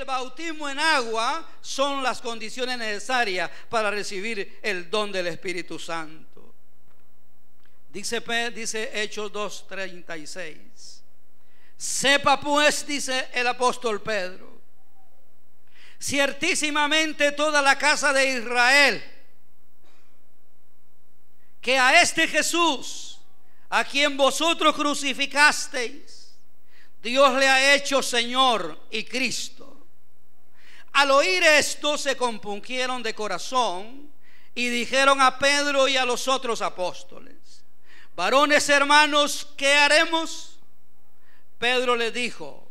bautismo en agua son las condiciones necesarias para recibir el don del Espíritu Santo. Dice Hechos 2:36. Sepa pues, dice el apóstol Pedro, ciertísimamente toda la casa de Israel, que a este Jesús, a quien vosotros crucificasteis, Dios le ha hecho Señor y Cristo. Al oír esto se compungieron de corazón y dijeron a Pedro y a los otros apóstoles: varones hermanos, ¿qué haremos? Pedro les dijo: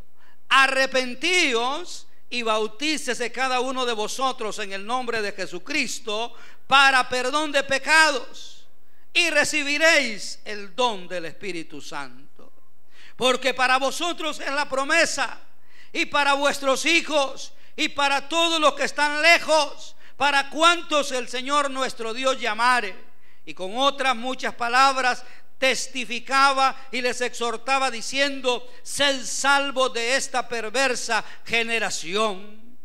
arrepentíos y bautícese cada uno de vosotros en el nombre de Jesucristo para perdón de pecados, y recibiréis el don del Espíritu Santo. Porque para vosotros es la promesa, y para vuestros hijos, y para todos los que están lejos, para cuantos el Señor nuestro Dios llamare. Y con otras muchas palabras testificaba y les exhortaba diciendo: sed salvos de esta perversa generación.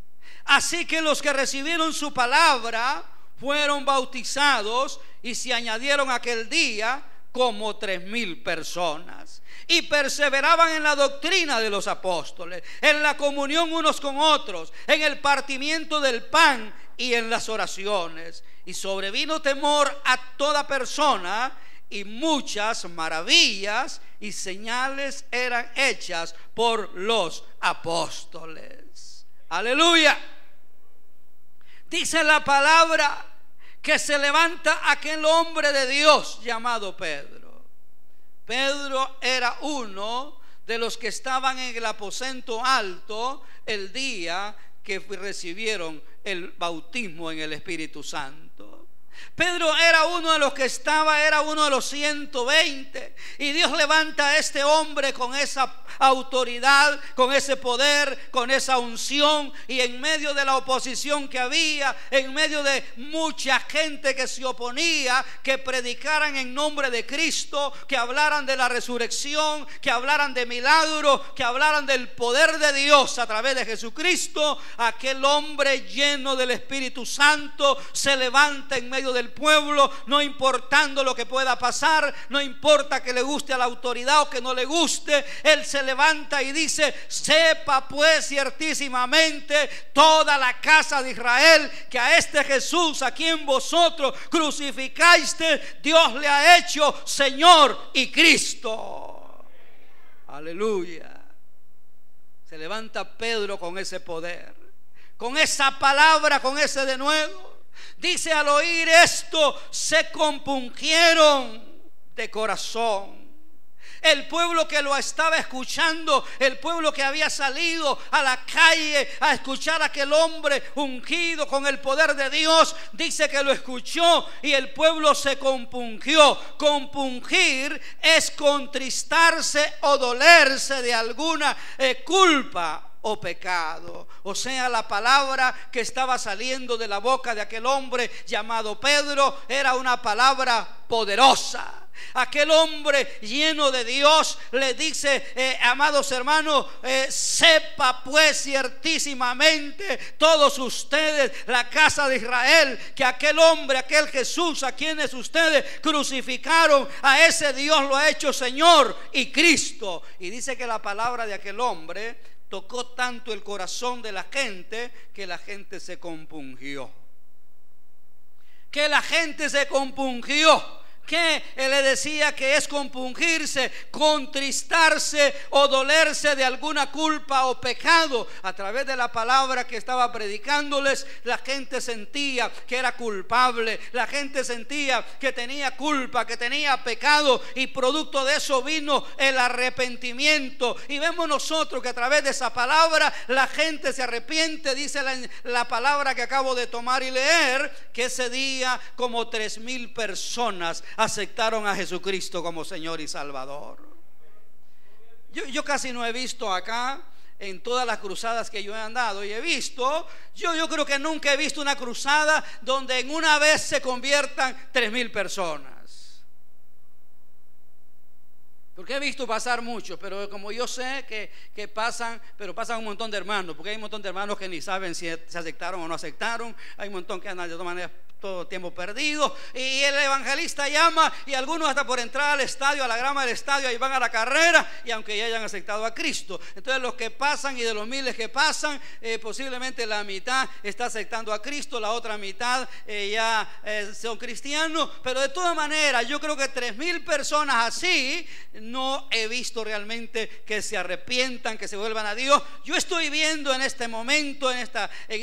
Así que los que recibieron su palabra fueron bautizados, y se añadieron aquel día como 3,000 personas. Y perseveraban en la doctrina de los apóstoles, en la comunión unos con otros, en el partimiento del pan y en las oraciones. Y sobrevino temor a toda persona, y muchas maravillas y señales eran hechas por los apóstoles. Aleluya. Dice la palabra que se levanta aquel hombre de Dios llamado Pedro. Pedro era uno de los que estaban en el aposento alto el día que recibieron el bautismo en el Espíritu Santo. Pedro era uno de los que era uno de los 120, y Dios levanta a este hombre con esa autoridad, con ese poder, con esa unción, y en medio de la oposición que había, en medio de mucha gente que se oponía, que predicaran en nombre de Cristo, que hablaran de la resurrección, que hablaran de milagros, que hablaran del poder de Dios a través de Jesucristo, aquel hombre lleno del Espíritu Santo se levanta en medio del pueblo, no importando lo que pueda pasar, no importa que le guste a la autoridad o que no le guste. Él se levanta y dice: sepa pues ciertísimamente toda la casa de Israel que a este Jesús, a quien vosotros crucificaste, Dios le ha hecho Señor y Cristo. Aleluya. Se levanta Pedro con ese poder, con esa palabra, con ese denuedo. Dice: al oír esto se compungieron de corazón. El pueblo que lo estaba escuchando, el pueblo que había salido a la calle a escuchar a aquel hombre ungido con el poder de Dios, dice que lo escuchó y el pueblo se compungió. Compungir es contristarse o dolerse de alguna culpa o pecado. O sea, la palabra que estaba saliendo de la boca de aquel hombre llamado Pedro era una palabra poderosa. Aquel hombre lleno de Dios le dice: amados hermanos, sepa pues ciertísimamente todos ustedes, la casa de Israel, que aquel hombre, aquel Jesús a quienes ustedes crucificaron, a ese Dios lo ha hecho Señor y Cristo. Y dice que la palabra de aquel hombre tocó tanto el corazón de la gente que la gente se compungió. Que la gente se compungió. Que él le decía que es compungirse, contristarse o dolerse de alguna culpa o pecado. A través de la palabra que estaba predicándoles, la gente sentía que era culpable, la gente sentía que tenía culpa, que tenía pecado, y producto de eso vino el arrepentimiento. Y vemos nosotros que a través de esa palabra la gente se arrepiente. Dice la palabra que acabo de tomar y leer, que ese día como 3,000 personas aceptaron a Jesucristo como Señor y Salvador. Yo casi no he visto acá, en todas las cruzadas que yo he andado y he visto, yo creo que nunca he visto una cruzada donde en una vez se conviertan 3,000 personas. Porque he visto pasar muchos, pero como yo sé que pasan, pero pasan un montón de hermanos, porque hay un montón de hermanos que ni saben si se aceptaron o no aceptaron, hay un montón que andan de todas maneras todo tiempo perdido, y el evangelista llama, y algunos hasta por entrar al estadio, a la grama del estadio, ahí van a la carrera, y aunque ya hayan aceptado a Cristo. Entonces los que pasan, y de los miles que pasan, posiblemente la mitad está aceptando a Cristo, la otra mitad ya son cristianos, pero de todas maneras yo creo que 3,000 personas así no he visto realmente que se arrepientan, que se vuelvan a Dios. Yo estoy viendo en este momento, en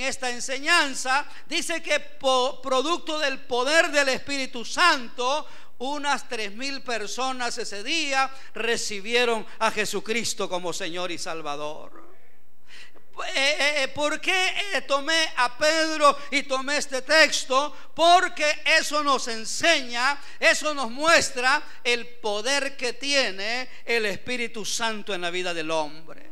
esta enseñanza, dice que producto del poder del Espíritu Santo, unas 3,000 personas ese día recibieron a Jesucristo como Señor y Salvador. ¿Por qué tomé a Pedro y tomé este texto? Porque eso nos enseña, eso nos muestra el poder que tiene el Espíritu Santo en la vida del hombre.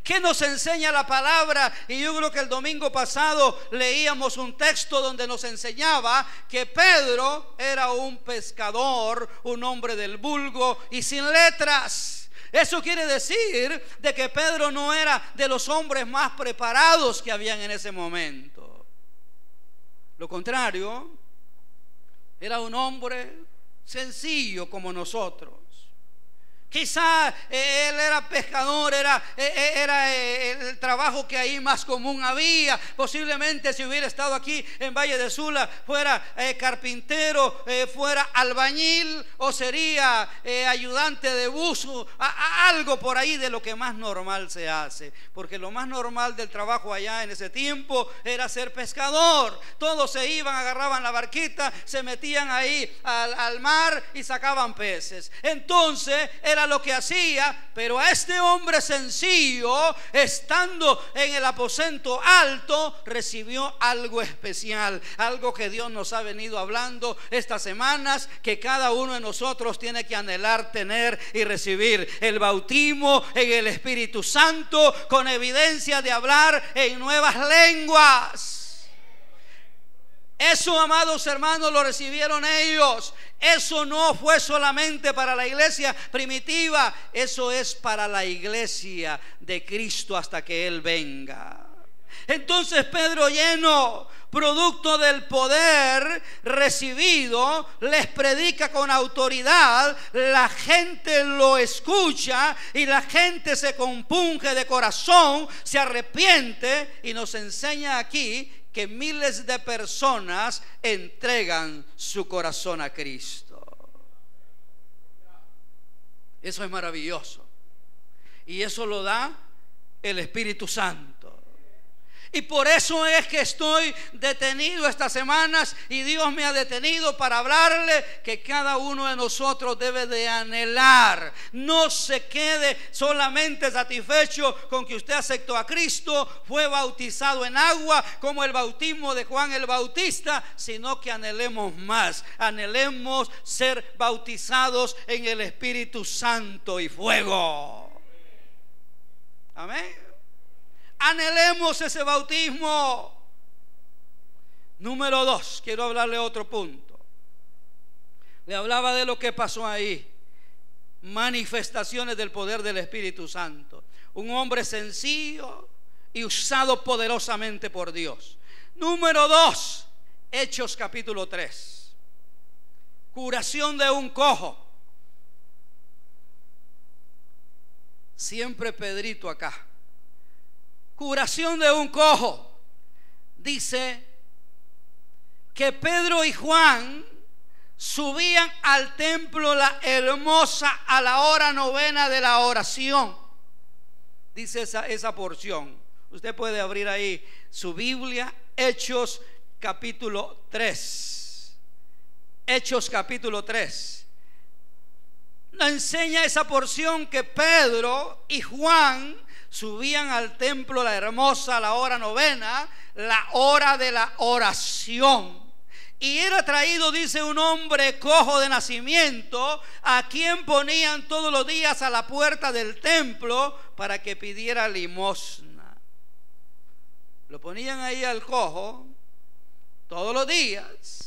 ¿Qué nos enseña la palabra? Y yo creo que el domingo pasado leíamos un texto donde nos enseñaba que Pedro era un pescador, un hombre del vulgo y sin letras. Eso quiere decir de que Pedro no era de los hombres más preparados que habían en ese momento. Lo contrario, era un hombre sencillo como nosotros. Quizá él era pescador, era el trabajo que ahí más común había. Posiblemente si hubiera estado aquí en Valle de Sula fuera carpintero, fuera albañil o sería ayudante de buzo, algo por ahí de lo que más normal se hace. Porque lo más normal del trabajo allá en ese tiempo era ser pescador. Todos se iban, agarraban la barquita, se metían ahí al mar y sacaban peces. Entonces era lo que hacía, pero a este hombre sencillo, estando en el aposento alto, recibió algo especial, algo que Dios nos ha venido hablando estas semanas, que cada uno de nosotros tiene que anhelar tener y recibir: el bautismo en el Espíritu Santo, con evidencia de hablar en nuevas lenguas. Eso, amados hermanos, lo recibieron ellos. Eso no fue solamente para la iglesia primitiva, eso es para la iglesia de Cristo hasta que Él venga. Entonces Pedro, lleno, producto del poder recibido, les predica con autoridad. La gente lo escucha y la gente se compunge de corazón, se arrepiente, y nos enseña aquí que miles de personas entregan su corazón a Cristo. Eso es maravilloso. Y eso lo da el Espíritu Santo. Y por eso es que estoy detenido estas semanas, y Dios me ha detenido para hablarle que cada uno de nosotros debe de anhelar. No se quede solamente satisfecho con que usted aceptó a Cristo, fue bautizado en agua como el bautismo de Juan el Bautista, sino que anhelemos más. Anhelemos ser bautizados en el Espíritu Santo y fuego. Amén. Anhelemos ese bautismo. Número 2, quiero hablarle otro punto. Le hablaba de lo que pasó ahí. Manifestaciones del poder del Espíritu Santo. Un hombre sencillo y usado poderosamente por Dios. Número 2, Hechos capítulo 3. Curación de un cojo. Siempre Pedrito acá. Curación de un cojo. Dice que Pedro y Juan subían al templo La Hermosa a la hora 9 de la oración. Dice esa porción. Usted puede abrir ahí su Biblia, Hechos capítulo 3. Hechos capítulo 3. Nos enseña esa porción que Pedro y Juan subían al templo La Hermosa a la hora 9, la hora de la oración. Y era traído, dice, un hombre cojo de nacimiento, a quien ponían todos los días a la puerta del templo para que pidiera limosna. Lo ponían ahí al cojo todos los días.